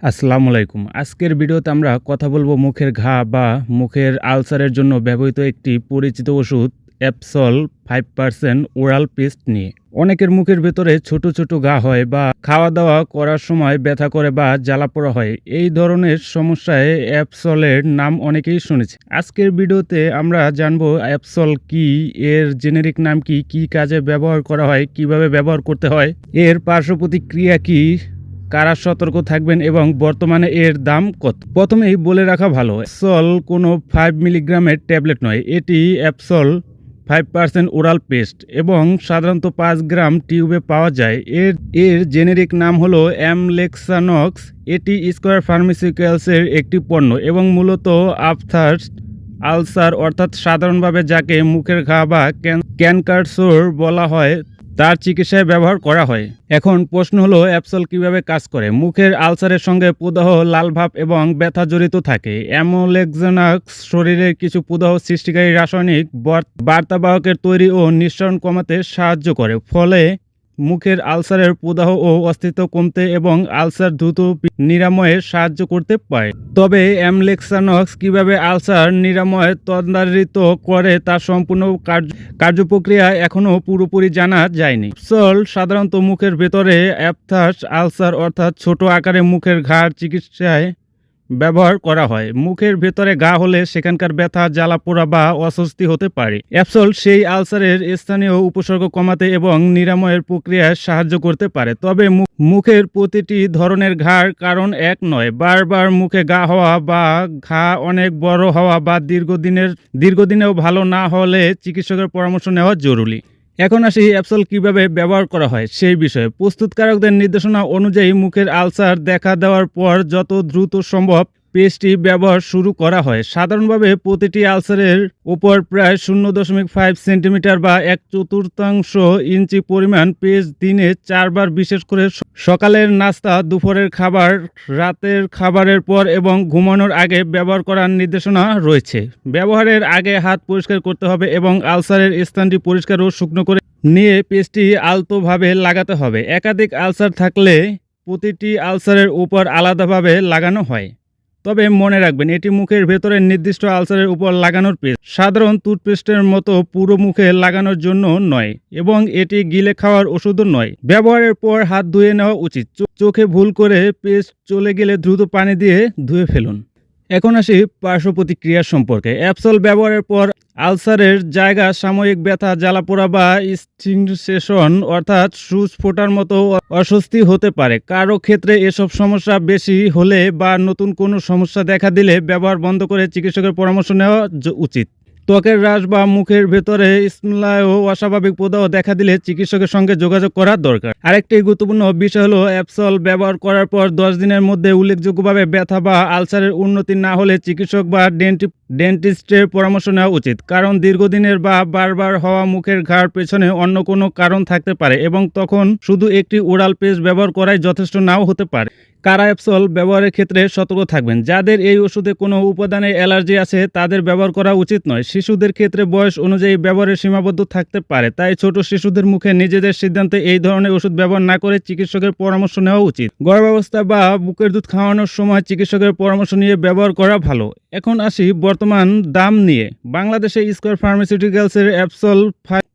আসসালামু আলাইকুম। আজকের ভিডিওতে আমরা কথা বলবো মুখের ঘা বা মুখের আলসারের জন্য ব্যবহৃত একটি পরিচিত ওষুধ অ্যাপসল 5% ওরাল পেস্ট নিয়ে। অনেকের মুখের ভেতরে ছোট ছোট ঘা হয় বা খাওয়া দাওয়া করার সময় ব্যথা করে বা জ্বালাপোড়া হয়। এই ধরনের সমস্যায় অ্যাপসলের নাম অনেকেই শুনেছে। আজকের ভিডিওতে আমরা জানবো অ্যাপসল কি, এর জেনেরিক নাম কি, কি কাজে ব্যবহার করা হয়, কিভাবে ব্যবহার করতে হয়, এর পার্শ্ব প্রতিক্রিয়া কি, কারা সতর্ক থাকবেন এবং বর্তমানে এর দাম কত। প্রথমেই বলে রাখা ভালো, অ্যাপসল কোনো 5 মিলিগ্রামের ট্যাবলেট নয়। এটি অ্যাপসল 5% ওরাল পেস্ট এবং সাধারণত 5 গ্রাম টিউবে পাওয়া যায়। এর জেনেরিক নাম হলো অ্যামলেক্সানক্স। এটি স্কয়ার ফার্মাসিউটিক্যালসের একটি পণ্য এবং মূলত আফথার আলসার অর্থাৎ সাধারণভাবে যাকে মুখের ঘা বা ক্যানকারসোর বলা হয় তার চিকিৎসায় ব্যবহার করা হয়। এখন প্রশ্ন হলো অ্যাপসল কিভাবে কাজ করে। মুখের আলসারের সঙ্গে প্রদাহ, লাল ভাব এবং ব্যথা জড়িত থাকে। অ্যামোলেক্সানাক্স শরীরের কিছু প্রদাহ সৃষ্টিকারী রাসায়নিক বার্তাবাহকের তৈরি ও নিঃসরণ কমাতে সাহায্য করে, ফলে মুখের আলসারের প্রদাহ ও অস্তিত্ব কমতে এবং আলসার দ্রুত নিরাময়ে সাহায্য করতে পারে। তবে অ্যামলেক্সানক্স কিভাবে আলসার নিরাময় তদারকিত করে তার সম্পূর্ণ কার্যপ্রক্রিয়া এখনও পুরোপুরি জানা যায়নি। অ্যাপসল সাধারণত মুখের ভেতরে অ্যাপথাস আলসার অর্থাৎ ছোট আকারে মুখের ঘাড় চিকিৎসায় ব্যবহার করা হয়। মুখের ভেতরে ঘা হলে সেখানকার ব্যথা, জ্বালাপোড়া বা অস্বস্তি হতে পারে। অ্যাপসল সেই আলসারের স্থানীয় উপসর্গ কমাতে এবং নিরাময়ের প্রক্রিয়ায় সাহায্য করতে পারে। তবে মুখের প্রতিটি ধরনের ঘার কারণ এক নয়। বারবার মুখে ঘা হওয়া বা ঘা অনেক বড় হওয়া বা দীর্ঘদিনেও ভালো না হলে চিকিৎসকের পরামর্শ নেওয়া জরুরি। এখন আসি অ্যাপসল কিভাবে ব্যবহার করা হয় সেই বিষয়ে। প্রস্তুতকারকদের নির্দেশনা অনুযায়ী মুখের আলসার দেখা দেওয়ার পর যত দ্রুত সম্ভব পেস্টটি ব্যবহার শুরু করা হয়। সাধারণভাবে প্রতিটি আলসারের উপর প্রায় 0.5 সেন্টিমিটার বা 1/4 ইঞ্চি পরিমাণ পেস্ট দিনে 4 বার, বিশেষ করে সকালের নাস্তা, দুপুরের খাবার, রাতের খাবারের পর এবং ঘুমানোর আগে ব্যবহার করার নির্দেশনা রয়েছে। ব্যবহারের আগে হাত পরিষ্কার করতে হবে এবং আলসারের স্থানটি পরিষ্কার ও শুকনো করে নিয়ে পেস্টটি আলতোভাবে লাগাতে হবে। একাধিক আলসার থাকলে প্রতিটি আলসারের উপর আলাদাভাবে লাগানো হয়। তবে মনে রাখবেন, এটি মুখের ভেতরের নির্দিষ্ট আলসারের উপর লাগানোর পেস্ট, সাধারণ টুথপেস্টের মতো পুরো মুখে লাগানোর জন্য নয় এবং এটি গিলে খাওয়ার ওষুধও নয়। ব্যবহারের পর হাত ধুয়ে নেওয়া উচিত। চোখে ভুল করে পেস্ট চলে গেলে দ্রুত পানি দিয়ে ধুয়ে ফেলুন। এখন আসি পার্শ্ব প্রতিক্রিয়া সম্পর্কে। অ্যাপসল ব্যবহারের পর আলসারের জায়গা সাময়িক ব্যথা, জ্বালাপোড়া বা স্টিংসেশন অর্থাৎ সূচ ফোটার মতো অস্বস্তি হতে পারে। কারো ক্ষেত্রে এসব সমস্যা বেশি হলে বা নতুন কোনো সমস্যা দেখা দিলে ব্যবহার বন্ধ করে চিকিৎসকের পরামর্শ নেওয়া উচিত। ত্বকের হ্রাস বা মুখের ভেতরে স্মেলায় ও অস্বাভাবিক প্রদাহ দেখা দিলে চিকিৎসকের সঙ্গে যোগাযোগ করা দরকার। আরেকটি গুরুত্বপূর্ণ বিষয় হলো অ্যাপসল ব্যবহার করার পর 10 দিনের মধ্যে উল্লেখযোগ্যভাবে ব্যথা বা আলসারের উন্নতি না হলে চিকিৎসক বা ডেন্টিস্টের পরামর্শ নেওয়া উচিত, কারণ দীর্ঘদিনের বা বারবার হওয়া মুখের ঘাড় পেছনে অন্য কোনো কারণ থাকতে পারে এবং তখন শুধু একটি ওরাল পেস্ট ব্যবহার করাই যথেষ্ট নাও হতে পারে। কারা অ্যাপসল ব্যবহারের ক্ষেত্রে সতর্ক থাকবেন। যাদের এই ওষুধে কোনো উপাদানে অ্যালার্জি আছে তাদের ব্যবহার করা উচিত নয়। শিশুদের ক্ষেত্রে বয়স অনুযায়ী ব্যবহারের সীমাবদ্ধ থাকতে পারে, তাই ছোট শিশুদের মুখে নিজেদের সিদ্ধান্তে এই ধরনের ওষুধ ব্যবহার না করে চিকিৎসকের পরামর্শ নেওয়া উচিত। গর্ভাবস্থা বা বুকের দুধ খাওয়ানোর সময় চিকিৎসকের পরামর্শ নিয়ে ব্যবহার করা ভালো। এখন আসি বর্তমান দাম নিয়ে। বাংলাদেশে স্কয়ার ফার্মাসিউটিক্যালসের অ্যাপসল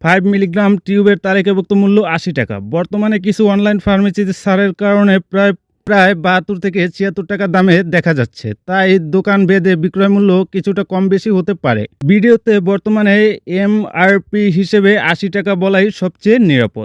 5 মিলিগ্রাম টিউবের তালিকাভুক্ত মূল্য 80 টাকা। বর্তমানে কিছু অনলাইন ফার্মেসিতে ছাড়ের কারণে প্রায় 72 থেকে 76 টাকা দামে দেখা যাচ্ছে, তাই দোকান ভেদে বিক্রয় মূল্য কিছুটা কম বেশি হতে পারে। ভিডিওতে বর্তমানে এমআরপি হিসেবে 80 টাকা বলাই সবচেয়ে নিরাপদ।